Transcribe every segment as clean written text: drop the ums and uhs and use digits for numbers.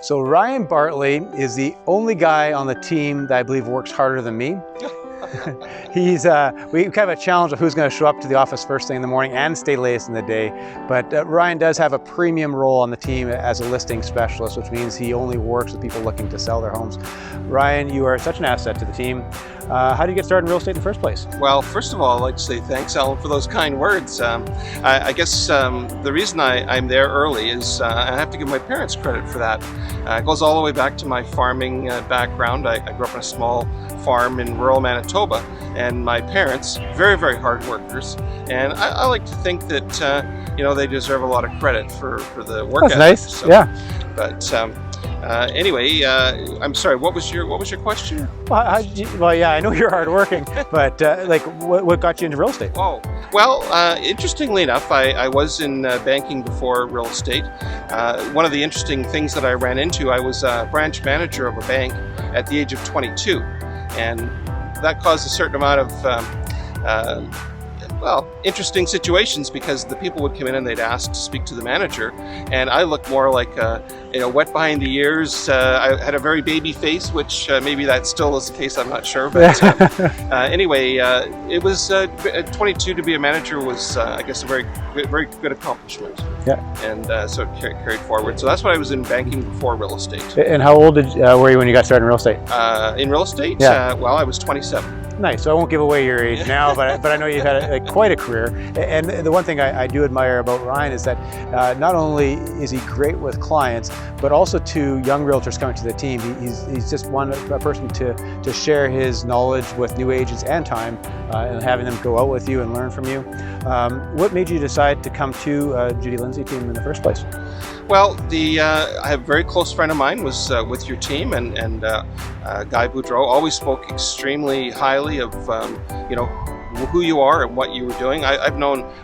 So Ryan Bartley is the only guy on the team that I believe works harder than me. We kind of have a challenge of who's going to show up to the office first thing in the morning and stay latest in the day. But Ryan does have a premium role on the team as a listing specialist, which means he only works with people looking to sell their homes. Ryan, you are such an asset to the team. How did you get started in real estate in the first place? Well, first of all, I'd like to say thanks, Alan, for those kind words. I guess the reason I'm there early is I have to give my parents credit for that. It goes all the way back to my farming background. I grew up on a small farm in rural Manitoba, and my parents, very, very hard workers. And I like to think that they deserve a lot of credit for the work. That's nice. So, yeah. But anyway, I'm sorry. What was your question? Well, yeah, I know you're hardworking, but what got you into real estate? Oh, well, interestingly enough, I was in banking before real estate. One of the interesting things that I ran into, I was a branch manager of a bank at the age of 22, and that caused a certain amount of interesting situations, because the people would come in and they'd ask to speak to the manager, and I looked more like wet behind the ears. I had a very baby face, which maybe that still is the case, I'm not sure, but anyway, it was 22 to be a manager was I guess a very good accomplishment. Yeah. And so it carried forward. So that's why I was in banking before real estate. And how old were you when you got started in real estate? In real estate? Yeah. Well, I was 27. Nice. So I won't give away your age now, but I know you've had quite a career. And the one thing I do admire about Ryan is that not only is he great with clients, but also to young realtors coming to the team. He's just a person to share his knowledge with new agents and time, and having them go out with you and learn from you. What made you decide to come to Judy Lindsay team in the first place? Well, I have a very close friend of mine was with your team, and Guy Boudreau always spoke extremely highly of who you are and what you were doing. I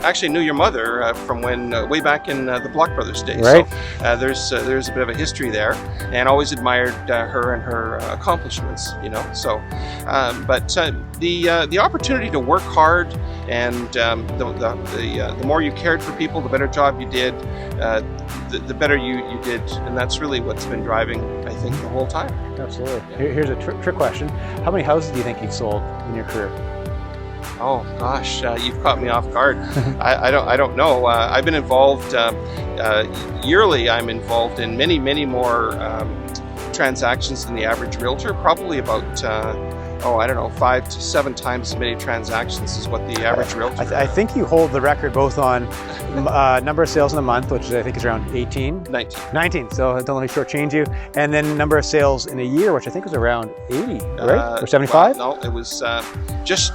actually knew your mother from way back in the Block Brothers days. Right. So there's a bit of a history there, and always admired her and her accomplishments. So, but the opportunity to work hard, and the more you cared for people, the better job you did. The better you did, and that's really what's been driving, I think, the whole time. Absolutely. Yeah. Here's a trick question. How many houses do you think you've sold in your career? Oh gosh, you've caught me off guard. I don't know. I've been involved yearly. I'm involved in many more transactions than the average realtor. Probably about 5 to 7 times as many transactions as what the average realtor. I think you hold the record both on number of sales in a month, which I think is around 18? 19, so don't let me shortchange you. And then number of sales in a year, which I think was around 80, right? Or 75? Well, no, it was just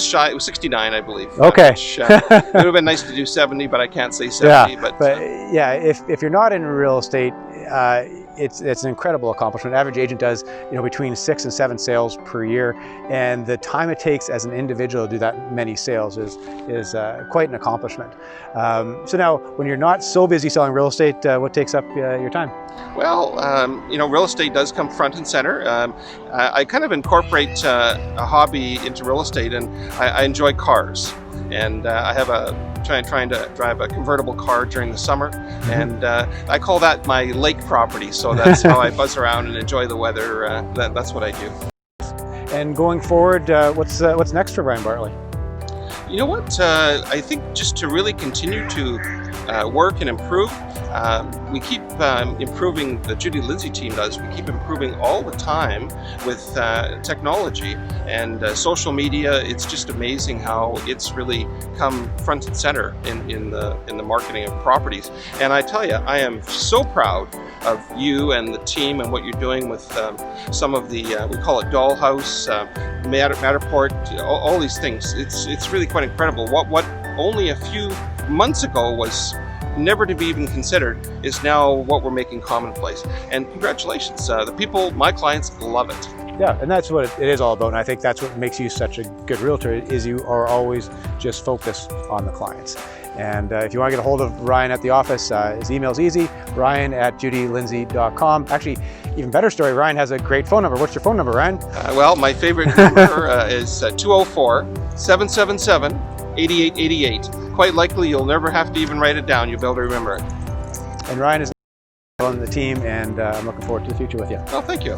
shy. It was 69, I believe. Okay. Which, it would have been nice to do 70, but I can't say 70. Yeah, but yeah, if you're not in real estate, it's an incredible accomplishment. Average agent does between 6 and 7 sales per year, and the time it takes as an individual to do that many sales is quite an accomplishment. So now, when you're not so busy selling real estate, what takes up your time? Well, real estate does come front and center. I kind of incorporate a hobby into real estate, and I enjoy cars. And I have trying to drive a convertible car during the summer, and I call that my lake property. So that's how I buzz around and enjoy the weather. That's what I do. And going forward, what's next for Ryan Bartley? You know what? I think just to really continue to work and improve. We keep improving, the Judy Lindsay team does, we keep improving all the time with technology and social media. It's just amazing how it's really come front and center in the marketing of properties. And I tell you, I am so proud of you and the team and what you're doing with some of the, we call it Dollhouse, Matterport, all these things. It's really quite incredible. What only a few months ago was never to be even considered is now what we're making commonplace. And congratulations, the people, my clients, love it. Yeah, and that's what it is all about. And I think that's what makes you such a good realtor, is you are always just focused on the clients. And if you want to get a hold of Ryan at the office, his email's easy, ryan@judylindsay.com. Actually, even better story, Ryan has a great phone number. What's your phone number, Ryan? Well, my favorite number is 204-777-8888. Quite likely you'll never have to even write it down. You'll be able to remember it. And Ryan is on the team, and I'm looking forward to the future with you. Oh, thank you.